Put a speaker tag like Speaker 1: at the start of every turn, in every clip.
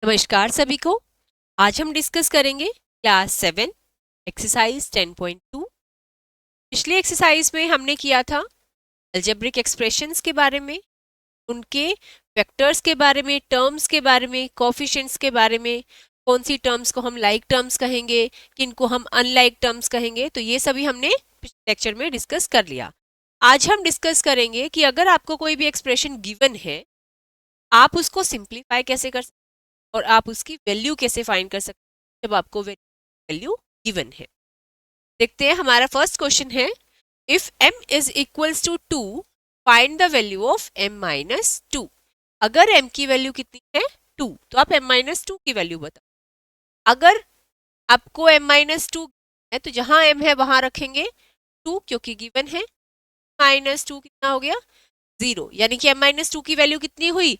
Speaker 1: नमस्कार सभी को। आज हम डिस्कस करेंगे क्लास 7 एक्सरसाइज 10.2। पिछले एक्सरसाइज में हमने किया था अलजेब्रिक एक्सप्रेशंस के बारे में, उनके वेक्टर्स के बारे में, टर्म्स के बारे में, कोफिशिएंट्स के बारे में, कौन सी टर्म्स को हम लाइक टर्म्स कहेंगे, किनको हम अनलाइक टर्म्स कहेंगे। तो ये सभी हमने पिछले लेक्चर में डिस्कस कर लिया। आज हम डिस्कस करेंगे कि अगर आपको कोई भी एक्सप्रेशन गिवन है, आप उसको सिंप्लीफाई कैसे कर सकते और आप उसकी वैल्यू कैसे फाइंड कर सकते हैं जब आपको वैल्यू गिवन है। देखते हैं, हमारा फर्स्ट क्वेश्चन है, if m is equals to 2 find the value of m minus 2। अगर m की वैल्यू कितनी है 2, तो आप m माइनस 2 की वैल्यू बताओ। अगर आपको m माइनस 2 है तो जहां m है वहां रखेंगे 2 क्योंकि गिवन है। माइनस 2 कितना हो गया 0, यानी कि m माइनस 2 की वैल्यू कितनी हुई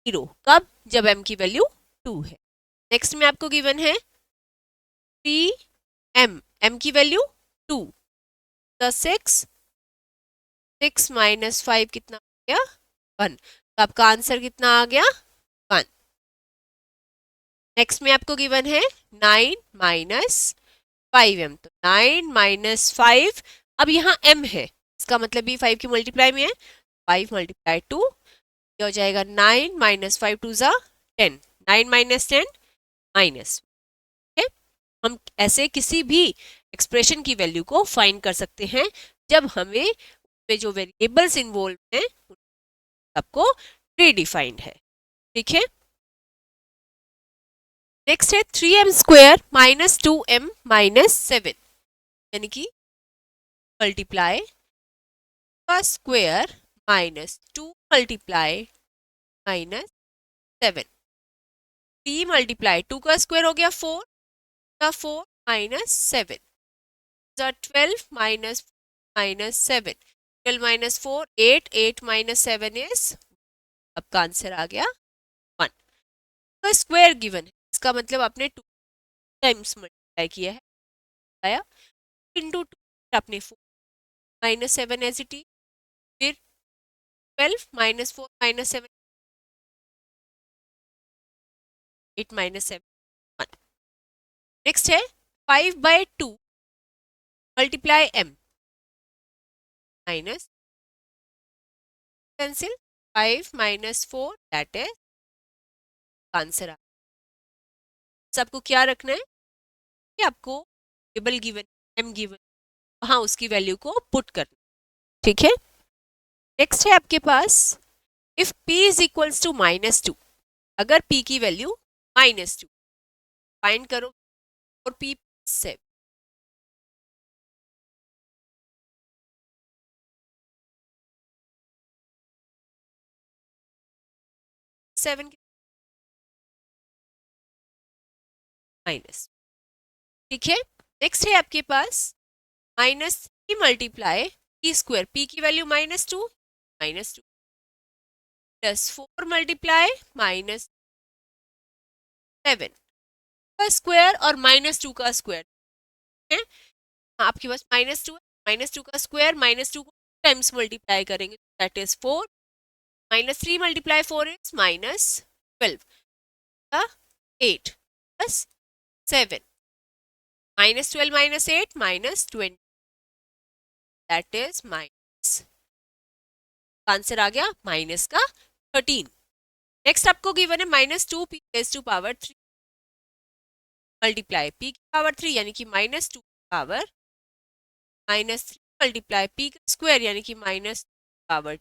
Speaker 1: 0। कब? जब m की वैल्यू 2 है। नेक्स्ट में आपको गिवन है 3m, m की वैल्यू 2, तो 6 माइनस 5 कितना आ गया 1, तो आपका आंसर कितना आ गया 1। नेक्स्ट में आपको गिवन है 9 माइनस 5m, तो 9 माइनस 5, अब यहाँ m है, इसका मतलब भी 5 की मल्टीप्लाई में है, 5 मल्टीप्लाई 2 हो जाएगा 9 माइनस 5 टू ज़ा 10, 9 माइनस 10 माइनस। हम ऐसे किसी भी एक्सप्रेशन की वैल्यू को फाइंड कर सकते हैं जब हमें उसमें जो वेरिएबल्स इन्वॉल्व हैं सबको प्रीडिफाइंड है। ठीक है, नेक्स्ट है 3m square minus 2m minus 7, यानी कि मल्टीप्लाई का square minus 2 multiply minus 7, 3 multiply 2 का स्क्वायर हो गया 4 का 4 minus 7, 12 minus minus 7, 12 minus 4 8, 8 minus 7 is, आपका आंसर आ गया 1। तो स्क्वायर गिवन है, इसका मतलब आपने 2 टाइम्स मल्टीप्लाई किया है, आया इंटू 2, आपने 4 माइनस 7 एज इट इज, फिर 12 माइनस 4 माइनस 7, 8 माइनस 7 1। नेक्स्ट है 5/2 multiply m minus cancel 5 minus 4, that is answer. आपको क्या रखना है कि आपको टेबल गिवन m गिवन, वहां उसकी वैल्यू को पुट करना। ठीक है, नेक्स्ट है आपके पास if p is equals to minus 2, अगर p की वैल्यू माइनस 2 फाइंड करो और p 7, 7 माइनस। ठीक है, नेक्स्ट है आपके पास minus 3 multiply p square, p की वैल्यू -2 -2 प्लस 4 मल्टीप्लाई -7 का स्क्वायर और -2 का स्क्वायर है। आपके पास -2 है, -2 का स्क्वायर -2 को टाइम्स मल्टीप्लाई करेंगे, दैट इज 4, -3 मल्टीप्लाई 4 इज -12 का 8 plus 7, -12 -8 -20, that is minus, answer आ गया माइनस का 13। नेक्स्ट आपको गिवन है -2p raise to power 3 multiply p की पावर 3, यानी कि -2 पावर -3 मल्टीप्लाई p का स्क्वायर, यानी कि पावर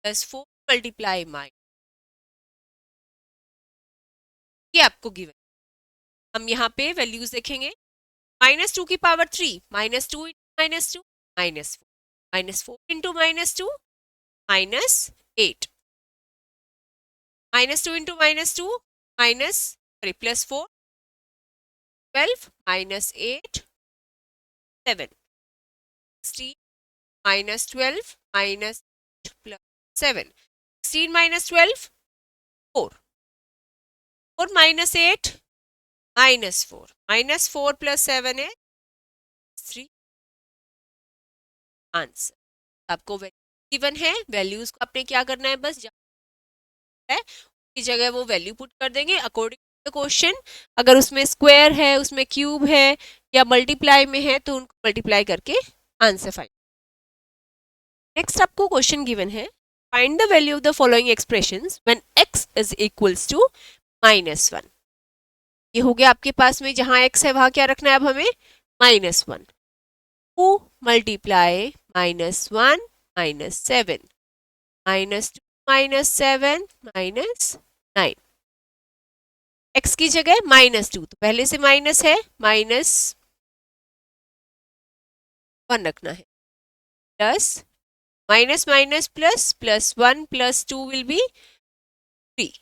Speaker 1: प्लस 4 मल्टीप्लाई ये आपको गिवन। हम यहाँ पे वैल्यूज देखेंगे, -2 की power 3 -2 -2 -4 -4 into -2 -8 -2 into -2 minus sorry plus 4 12 -8 7 16 -12 minus plus 7 16 -12 4 4 -8 -4 plus 7 है 3, आंसर। आपको गिवन है, वैल्यूज को आपने क्या करना है, बस है की जगह वो वैल्यू पुट कर देंगे अकॉर्डिंग टू द क्वेश्चन। अगर उसमें स्क्वायर है, उसमें क्यूब है या मल्टीप्लाई में है तो उनको मल्टीप्लाई करके आंसर फाइंड। नेक्स्ट आपको क्वेश्चन गिवन है, find the value of the following expressions when x is equals to -1। ये हो गया आपके पास में, जहां x है वहां क्या रखना है अब हमें, -1। 2 मल्टीप्लाई -1 -7 -2 -7 -9। x की जगह -2, तो पहले से माइनस है, -1 रखना है, plus minus minus plus plus 1 plus 2 will be 3।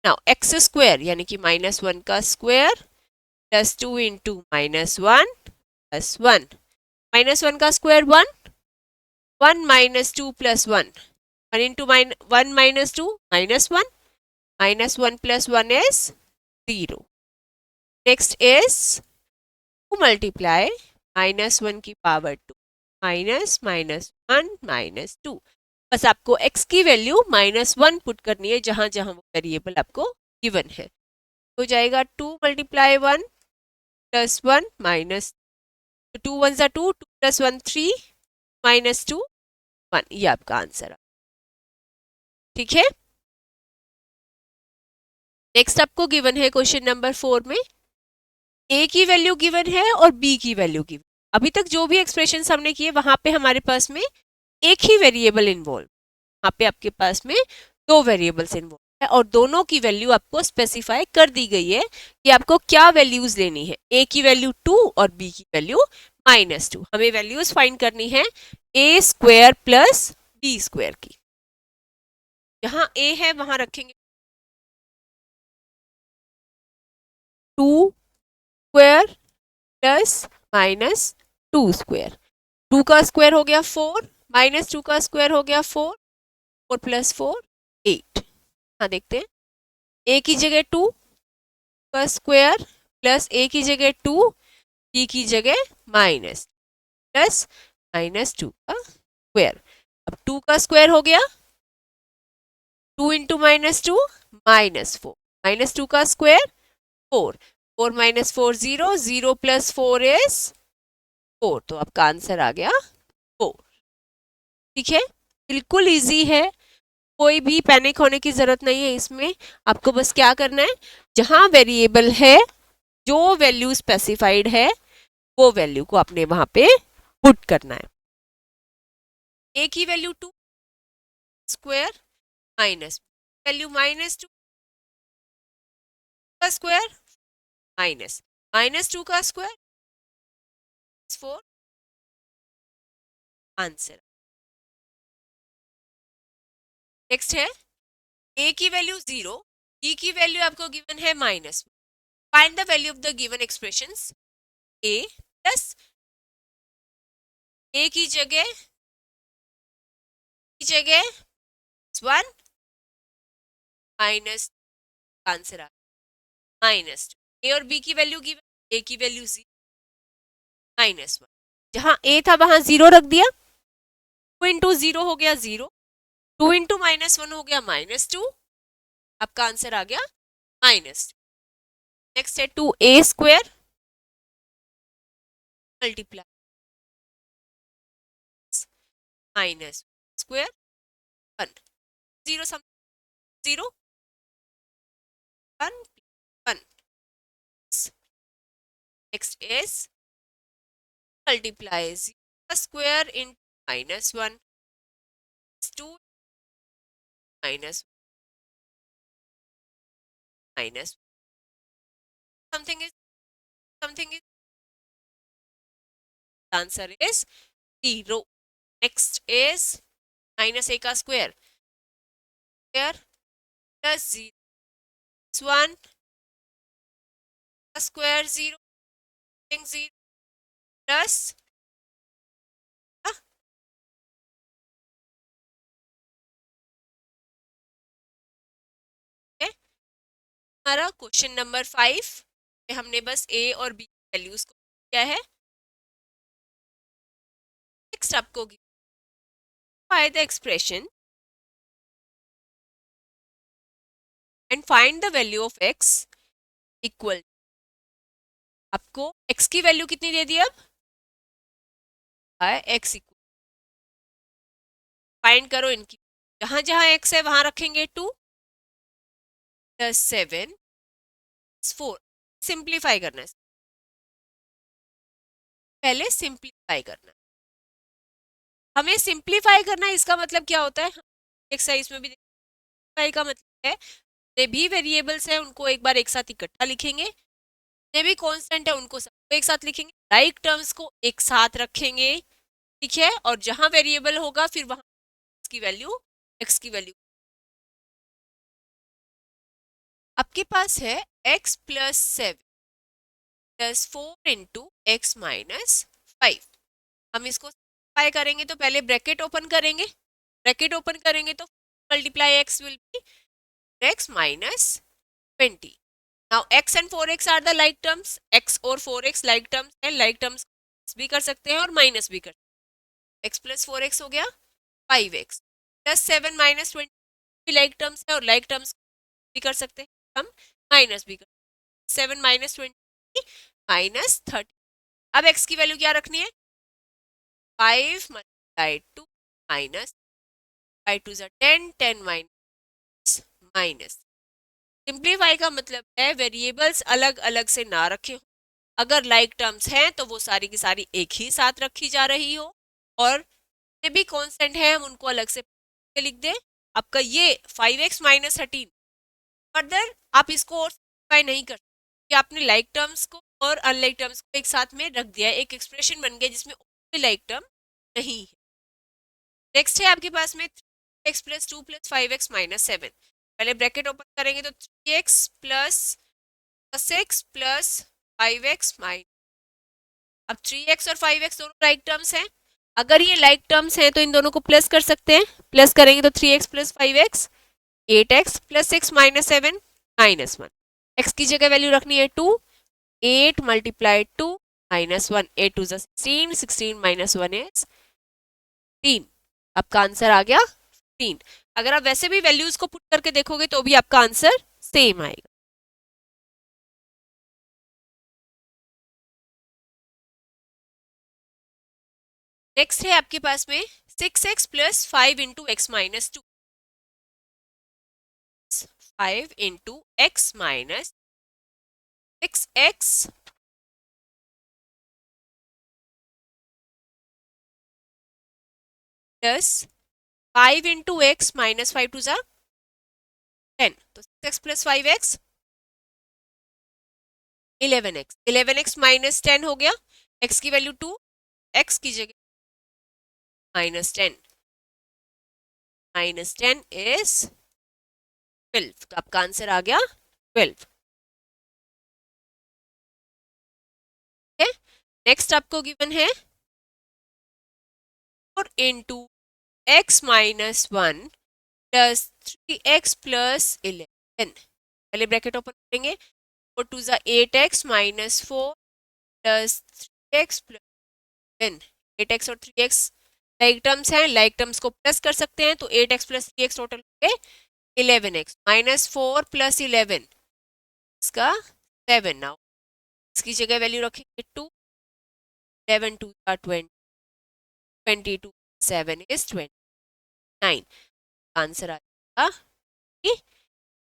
Speaker 1: Now x square यानी कि -1 का स्क्वायर प्लस 2 इंटू -1 प्लस 1, -1 का square 1, 1 -2 plus 1, 1 into 1 -2 -1, -1 plus 1 is 0। Next is 2 multiply -1 की पावर 2 माइनस -1 -2। बस आपको x की वैल्यू -1 पुट करनी है जहां जहां वो वेरिएबल आपको गिवन है। हो जाएगा 2 मल्टीप्लाई 1 प्लस 1 माइनस 2 1 ज़ा 2, 2 प्लस 1 3 माइनस 2 1। ये आपका आंसर है, ठीक है। नेक्स्ट आपको गिवन है क्वेश्चन नंबर 4 में a की वैल्यू गिवन है और b की वैल्यू गिवन। अभी तक जो भी एक्सप्रेशन हमने किए वहां पे हमारे पास में एक ही वेरिएबल इन्वॉल्व, यहाँ पे आपके पास में दो वेरिएबल्स इन्वॉल्व है और दोनों की वैल्यू आपको स्पेसिफाई कर दी गई है कि आपको क्या वैल्यूज लेनी है। a की वैल्यू 2 और b की वैल्यू -2। हमें वैल्यूज फाइंड करनी है a square plus b square की। जहां a है वहां रखेंगे 2 स्क्वायर प्लस -2 स्क्वायर। 2 का स्क्वायर हो गया 4, -2 का स्क्वायर हो गया 4, 4 प्लस 4 8। हाँ देखते हैं, a की जगह 2 का स्क्वायर प्लस a की जगह 2, b की जगह माइनस प्लस -2 का स्क्वायर। अब 2 का स्क्वायर हो गया 2 इंटू -2 -4, -2 का स्क्वायर 4, 4 - 4 0, 0 प्लस 4 इज 4। तो आपका आंसर आ गया 4। ठीक है, बिल्कुल इजी है, कोई भी पैनिक होने की जरूरत नहीं है इसमें। आपको बस क्या करना है, जहां वेरिएबल है जो वैल्यू स्पेसिफाइड है वो वैल्यू को आपने वहां पे पुट करना है। a की वैल्यू 2 स्क्वायर माइनस वैल्यू -2 का स्क्वायर -2 का स्क्वायर 4 आंसर। नेक्स्ट है a की वैल्यू 0, b की वैल्यू आपको गिवन है -1। Find the value of the given expressions. a plus a की जगह 1 माइनस आंसर आ -2। a और b की वैल्यू गिवन, a की वैल्यू 0 -1, जहां a था वहां 0 रख दिया, 2 इंटू 0 हो गया 0, 2 इंटू -1 हो गया -2। आपका आंसर आ गया -2। नेक्स्ट है 2a square multiply minus square 1, 0 sum 0 1 1। Next is multiply 0 square in -1 2 minus something is answer is 0। Next is -a का स्क्वायर प्लस 1 स्क्वायर 0 प्लस हमारा क्वेश्चन नंबर 5 में हमने बस a और b वैल्यूज को किया है। नेक्स्ट आपको find the expression and find the value of x equal, आपको x की वैल्यू कितनी दे दी अब है x इक्वल, फाइंड करो इनकी, जहां जहां x है वहां रखेंगे 2 प्लस 7 4, सिंप्लीफाई करना है, पहले सिंप्लीफाई करना है। हमें सिंप्लीफाई करना है, इसका मतलब क्या होता है एक्सरसाइज में भी सिंप्लीफाई का मतलब है जितने भी वेरिएबल्स हैं उनको एक बार एक साथ इकट्ठा लिखेंगे, जितने भी कांस्टेंट है उनको सबको एक साथ लिखेंगे, लाइक टर्म्स को एक साथ रखेंगे, ठीक है, और जहां वेरिएबल होगा फिर वहां एक्स की वैल्यू आपके पास है x plus 7 plus 4 into x minus 5। हम इसको सिंप्लीफाई करेंगे तो पहले ब्रैकेट ओपन करेंगे, ब्रैकेट ओपन करेंगे तो multiply x will be x minus 20। Now x and 4x are the like terms, x और 4x लाइक टर्म्स है, लाइक टर्म्स भी कर सकते हैं और माइनस भी कर सकते हैं। x प्लस 4x हो गया 5x plus 7 minus 20 like terms है और लाइक टर्म्स भी कर सकते हैं हम, माइनस भी कर, 7 माइनस 20 माइनस 30। अब x की वैल्यू क्या रखनी है 5 multiply 2 minus 5 to 10 10 minus minus. Simplify का मतलब है वेरिएबल्स अलग अलग से ना रखे हो, अगर लाइक टर्म्स हैं तो वो सारी की सारी एक ही साथ रखी जा रही हो, और जितने भी कांस्टेंट है हम उनको अलग से लिख दें। आपका ये 5x माइनस 13, फर्दर आप इसको और सिंप्लीफाई नहीं कर सकते, आपने लाइक टर्म्स को और अनलाइक टर्म्स को एक साथ में रख दिया है, एक एक्सप्रेशन बन गया जिसमें कोई लाइक टर्म नहीं है। नेक्स्ट है आपके पास में 3x plus 2 plus 5x minus 7, पहले ब्रैकेट ओपन करेंगे तो 3x plus 6 plus 5x minus, अब 3x और 5x दोनों लाइक टर्म्स हैं, अगर ये लाइक टर्म्स हैं तो इन दोनों को प्लस कर सकते हैं, प्लस करेंगे तो 3x plus 5x 8x plus 6 minus 7 minus 1, x की जगह वैल्यू रखनी है 2, 8 multiply 2 minus 1, 8 to 16, 16 minus 1 is 3, आपका आंसर आ गया 3। अगर आप वैसे भी वैल्यूज को पुट करके देखोगे तो भी आपका आंसर सेम आएगा। नेक्स्ट है आपके पास में 6x plus 5 into x minus 2, 5 into x minus 6x plus 5 into x minus 5 to 10, तो 6x plus 5x 11x, 11x minus 10 हो गया, x की वैल्यू 2, x की जगह माइनस 10, माइनस 10 इज 12, तो आपका आंसर आ गया 12। नेक्स्ट आपको गिवन है 4 into x minus 1 plus 3x plus 11, पहले ब्रैकेट ओपन करेंगे, 4 to 8x minus 4 plus 3x plus 10, 8x और 3x लाइक टर्म्स हैं, लाइक टर्म्स को प्लस कर सकते हैं, तो 8x प्लस 3x टोटल हो गए 11x माइनस 4 प्लस 11, इसका 7, नाउ इसकी जगह वैल्यू रखेंगे 2, 11 टू 20, 22 7 इज 29, आंसर आ जाएगा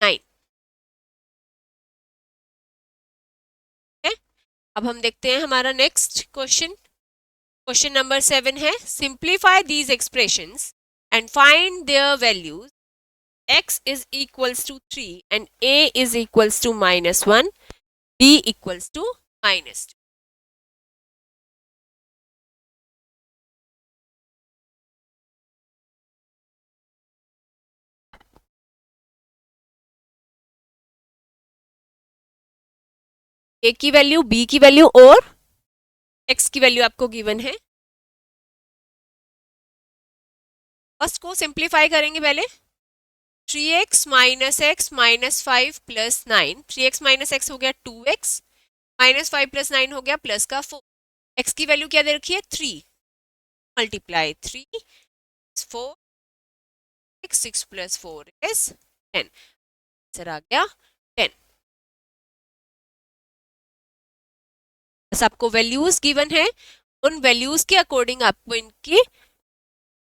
Speaker 1: 9 है। अब हम देखते हैं हमारा नेक्स्ट क्वेश्चन, क्वेश्चन नंबर 7 है simplify these expressions and find there values, x is equals to 3 and a is equals to minus 1, b equals to minus 2। a की वैल्यू, b की वैल्यू और x की वैल्यू आपको given है। First को simplify करेंगे पहले, 3x minus x minus 5 plus 9, 3x minus x हो गया 2x माइनस 5 प्लस 9 हो गया प्लस का 4, x की वैल्यू क्या दे रखी है 3, मल्टीप्लाई 3 4, 6 प्लस 4 इज 10, आंसर आ गया 10। बस आपको वैल्यूज गिवन है, उन वैल्यूज के अकॉर्डिंग आपको इनकी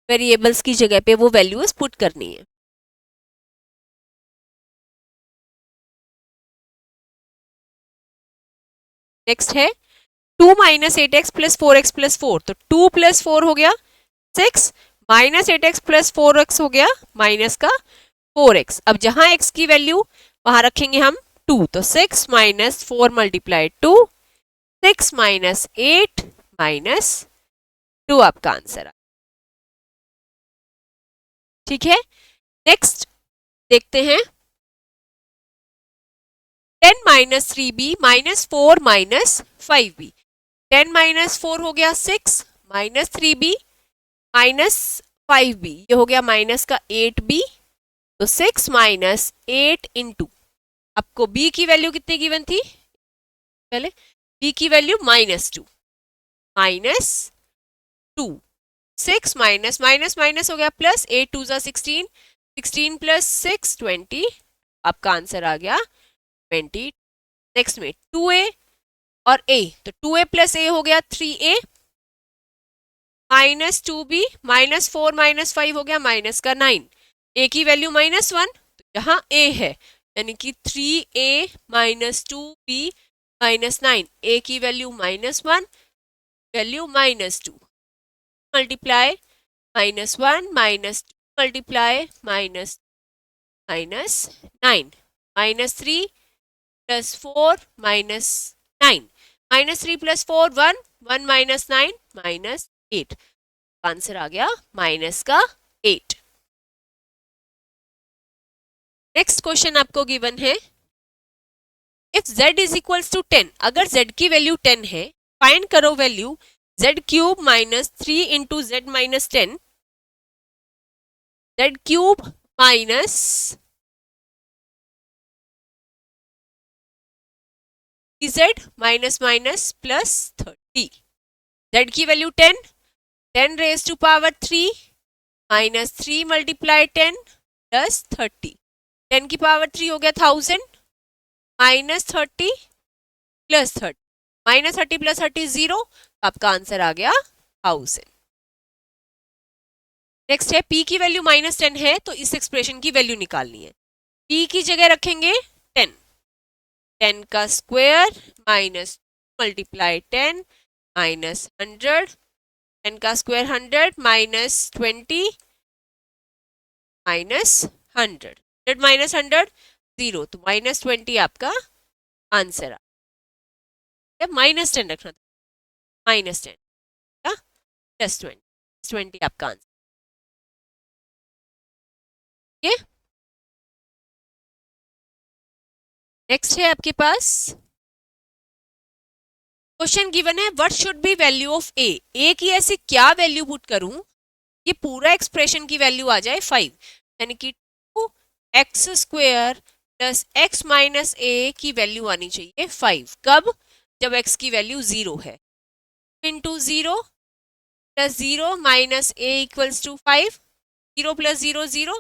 Speaker 1: वेरिएबल्स की जगह पे वो वैल्यूज पुट करनी है। नेक्स्ट है 2 minus 8x plus 4x plus 4, तो 2 प्लस 4 हो गया 6, माइनस 8x प्लस 4x हो गया माइनस का 4x। अब जहां x की वैल्यू वहां रखेंगे हम 2, तो 6 माइनस 4 मल्टीप्लाई 2, 6 माइनस 8 माइनस 2 आपका आंसर है। ठीक है, नेक्स्ट देखते हैं 10 minus 3b minus 4 minus 5b। 10 minus 4 हो गया 6 माइनस 3b माइनस 5b, ये हो गया माइनस का 8b, तो 6 माइनस 8 इंटू, आपको b की वैल्यू कितनी गिवन थी पहले, b की वैल्यू -2, -2, 6 माइनस माइनस माइनस हो गया प्लस, 8 2 जा 16, 16 प्लस 6 20, आपका आंसर आ गया 20। नेक्स्ट में 2a और a, तो 2a प्लस a हो गया 3a, minus 2b minus 4 minus 5 हो गया माइनस का 9, a की वैल्यू -1, तो यहाँ a है यानी कि 3a minus 2b minus 9, a की value -1, value -2, multiply -1 minus 2 multiply minus 9, -3 plus 4 minus 9, -3 plus 4 1, 1 minus 9 minus 8, answer आ गया माइनस का 8। नेक्स्ट क्वेश्चन आपको गिवन है if z is equals to 10, अगर z की वैल्यू 10 है, फाइंड करो value z cube minus 3 into z minus 10, z cube minus z minus minus plus 30, z की value 10, 10 raise to power 3 minus 3 multiply 10 plus 30, 10 की power 3 हो गया 1000, minus 30 plus 30, minus 30 plus 30 0, आपका answer आ गया 1000। नेक्स्ट है p की वैल्यू -10 है, तो इस एक्सप्रेशन की वैल्यू निकालनी है। p की जगह रखेंगे 10, 10 का स्क्वायर माइनस मल्टीप्लाई 10 माइनस 100, 10 का स्क्वायर 100 माइनस 20 माइनस 100, 100 माइनस 100 0, तो माइनस 20 आपका आंसर आ, -10 रखना था, -10 प्लस 20 आपका आंसर। ठीक है, नेक्स्ट है आपके पास क्वेश्चन गिवन है what should be value of A की ऐसी क्या वैल्यू पुट करूं ये पूरा एक्सप्रेशन की वैल्यू आ जाए 5, यानी कि 2x² plus x minus A की वैल्यू आनी चाहिए 5, कब, जब x की वैल्यू 0 है, into 0 plus 0 minus A equals to 5, 0 plus 0 0,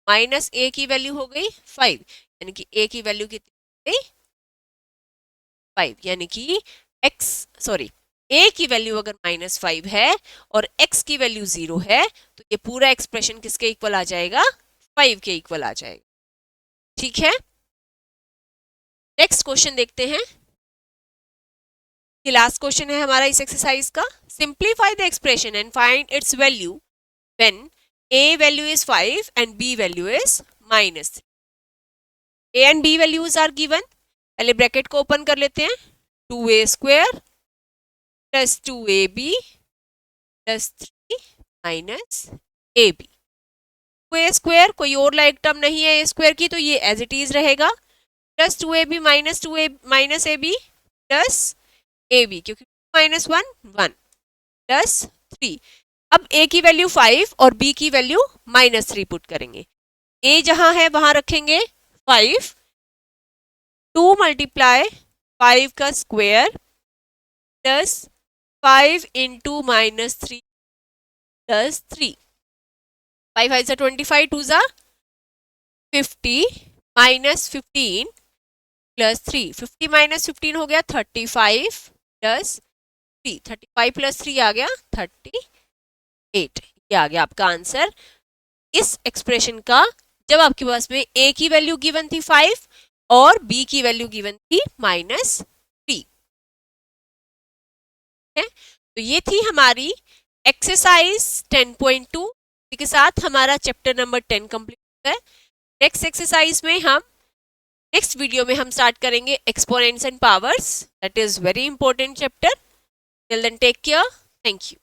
Speaker 1: minus A की वैल्यू हो गई 5, यानी कि ए की वैल्यू कितनी गई 5, यानी कि ए की वैल्यू अगर -5 है और x की वैल्यू 0 है, तो ये पूरा एक्सप्रेशन किसके इक्वल आ जाएगा 5 के इक्वल आ जाएगा। ठीक है, नेक्स्ट क्वेश्चन देखते हैं, ये लास्ट क्वेश्चन है हमारा इस एक्सरसाइज का। Simplify the expression and find its value when a value is 5 and b value is -3। a and b values are given, पहले ब्रैकेट को ओपन कर लेते हैं, 2a² plus 2ab plus 3 minus ab, 2a² कोई और like term नहीं है a² की, तो ये एज इट इज रहेगा, plus 2ab minus 2a minus ab plus ab, क्योंकि -1 1 प्लस 3। अब a की वैल्यू 5 और b की वैल्यू -3 पुट करेंगे, a जहां है वहां रखेंगे 5, 2 मल्टीप्लाई 5 का स्क्वायर प्लस 5 इंटू -3 प्लस 3, 5 5 25, 2 जा 50 -15 प्लस 3, 50 माइनस 15 हो गया 35 प्लस 3, 35 प्लस 3 आ गया 38। ये आ गया आपका आंसर इस एक्सप्रेशन का, जब आपके पास में a की वैल्यू गिवन थी 5 और b की वैल्यू गिवन थी -3 है। तो ये थी हमारी एक्सरसाइज 10.2 के साथ हमारा चैप्टर नंबर 10 कंप्लीट होता है। नेक्स्ट एक्सरसाइज में हम नेक्स्ट वीडियो में हम स्टार्ट करेंगे exponents and powers, that is very important chapter. Till then take care, thank you.